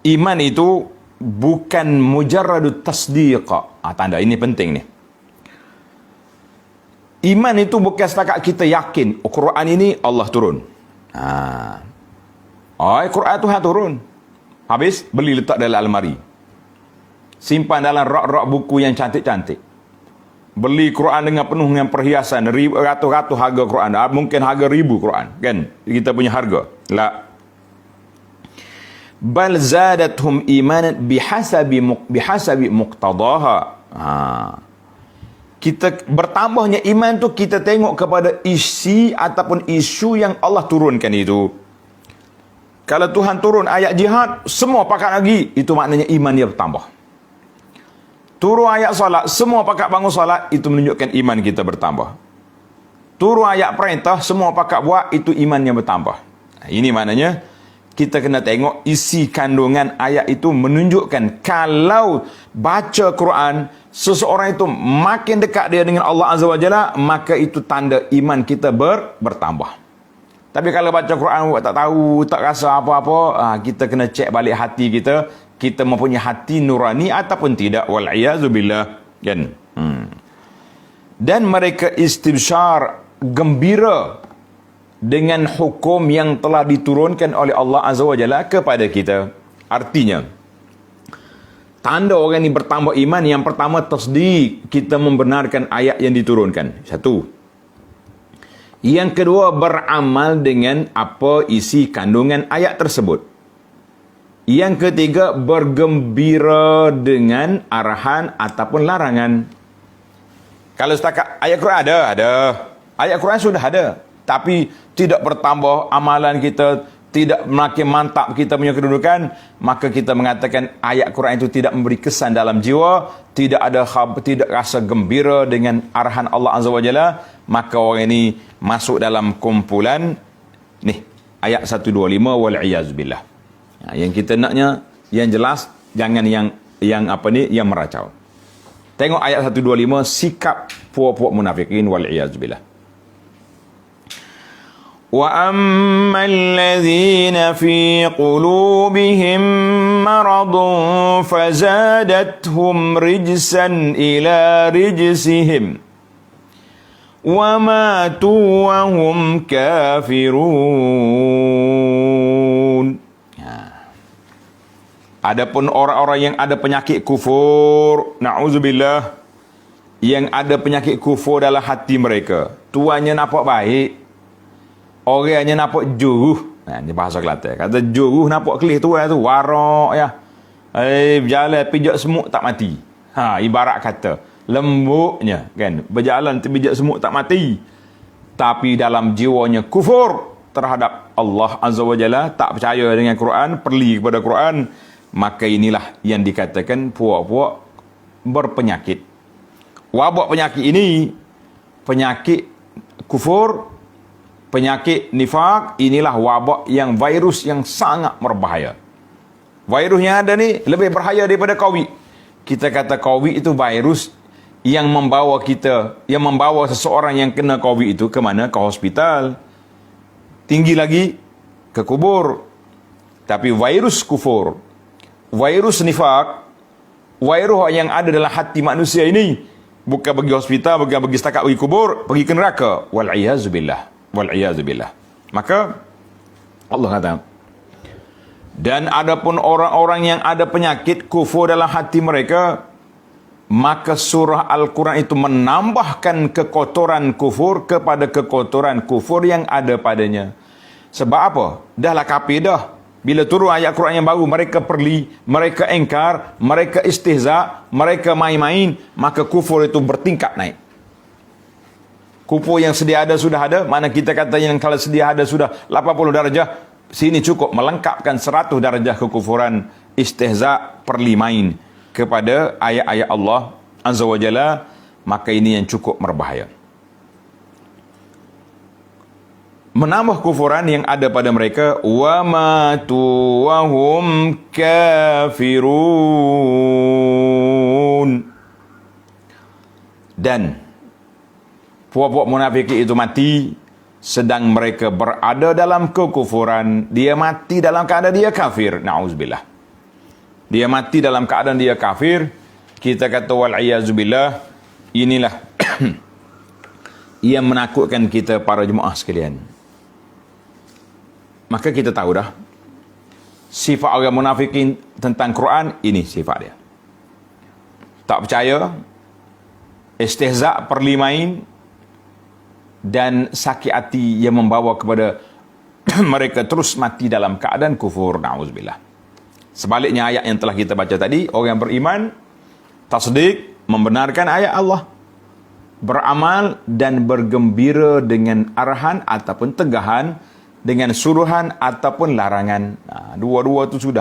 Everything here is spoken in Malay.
Iman itu bukan mujarradut tasdiq. Tanda ini penting nih. Iman itu bukan setakat kita yakin Quran ini Allah turun. Quran Tuhan turun. Habis beli letak dalam almari. Simpan dalam rak-rak buku yang cantik-cantik. Beli Quran dengan penuh dengan perhiasan, ratus-ratus harga Quran. Mungkin harga ribu Quran, kan? Kita punya harga. La. Bal zadathum imanan bihasabi muqtadaha. Kita bertambahnya iman tu kita tengok kepada isi ataupun isu yang Allah turunkan itu. Kalau Tuhan turun ayat jihad, semua pakat lagi, itu maknanya iman dia bertambah. Turun ayat solat, semua pakat bangun solat, itu menunjukkan iman kita bertambah. Turun ayat perintah, semua pakat buat, itu imannya bertambah. Ini maknanya kita kena tengok isi kandungan ayat itu menunjukkan kalau baca Quran, seseorang itu makin dekat dia dengan Allah Azza wa Jalla, maka itu tanda iman kita bertambah. Tapi kalau baca Quran tak tahu, tak rasa apa-apa, kita kena cek balik hati kita, kita mempunyai hati nurani ataupun tidak, wal'iyazubillah, kan? Dan mereka istibsyar, gembira dengan hukum yang telah diturunkan oleh Allah Azza wa Jalla kepada kita. Artinya, tanda orang ini bertambah iman, yang pertama tasdik, kita membenarkan ayat yang diturunkan. Satu. Yang kedua, beramal dengan apa isi kandungan ayat tersebut. Yang ketiga, bergembira dengan arahan ataupun larangan. Kalau setakat ayat Quran ada. Ayat Quran sudah ada. Tapi tidak bertambah amalan kita, tidak makin mantap kita punya kedudukan, maka kita mengatakan ayat Quran itu tidak memberi kesan dalam jiwa, tidak rasa gembira dengan arahan Allah Azza wa Jalla, maka orang ini masuk dalam kumpulan nih ayat 125 wal'iyazubillah. Yang kita naknya yang jelas, jangan yang meracau. Tengok ayat 125, sikap puak-puak munafikin wal'iyazubillah. وَأَمَّا الَّذِينَ فِي قُلُوبِهِمْ مَرَضٌ فَزَادَتْهُمْ رِجْسًا إِلَى رِجْسِهِمْ وَمَاتُوا وَهُمْ كَافِرُونَ. Adapun orang-orang yang ada penyakit kufur, na'udzubillah, yang ada penyakit kufur dalam hati mereka, tuannya nampak baik, orangnya nampak juruh. Ini bahasa Kelantan. Kata juruh nampak kelih tu warak ya. Berjalan pijak semut tak mati. Ibarat kata lembutnya kan, berjalan pijak semut tak mati. Tapi dalam jiwanya kufur terhadap Allah Azza wa Jalla, tak percaya dengan Quran, perli kepada Quran, maka inilah yang dikatakan puak-puak berpenyakit. Wabak penyakit ini, penyakit kufur, penyakit nifak, inilah wabak yang virus yang sangat berbahaya. Virus yang ada ni lebih berbahaya daripada COVID. Kita kata COVID itu virus yang membawa seseorang yang kena COVID itu ke mana? Ke hospital. Tinggi lagi ke kubur. Tapi virus kufur, virus nifak, virus yang ada dalam hati manusia ini bukan pergi hospital, bukan pergi setakat pergi kubur, pergi ke neraka. Wal'iyazubillah. Maka Allah kata, dan adapun orang-orang yang ada penyakit kufur dalam hati mereka, maka surah Al-Quran itu menambahkan kekotoran kufur kepada kekotoran kufur yang ada padanya. Sebab apa? Dahlah kafir dah. Bila turun ayat Quran yang baru, mereka perli, mereka engkar, mereka istihza, mereka main-main, maka kufur itu bertingkat naik. Kufur yang sedia ada sudah ada, mana kita kata yang kalau sedia ada sudah 80 darjah, sini cukup melengkapkan 100 darjah kekufuran, istihza, perli main kepada ayat-ayat Allah Azza wa Jalla, maka ini yang cukup berbahaya. Menambah kufuran yang ada pada mereka, wa matu wa hum kafirun, dan puak-puak munafik itu mati sedang mereka berada dalam kekufuran. Dia mati dalam keadaan dia kafir. Na'udzubillah. dia mati dalam keadaan dia kafir, kita kata wal'iyazubillah, inilah yang menakutkan kita para jemaah sekalian. Maka kita tahu dah sifat orang munafikin tentang Quran, ini sifat dia. Tak percaya, istihza', perlimain, dan sakit hati yang membawa kepada mereka terus mati dalam keadaan kufur. Na'udzubillah. Sebaliknya ayat yang telah kita baca tadi, orang yang beriman, tasdik, membenarkan ayat Allah, beramal dan bergembira dengan arahan ataupun tegahan, dengan suruhan ataupun larangan. Dua-dua itu sudah.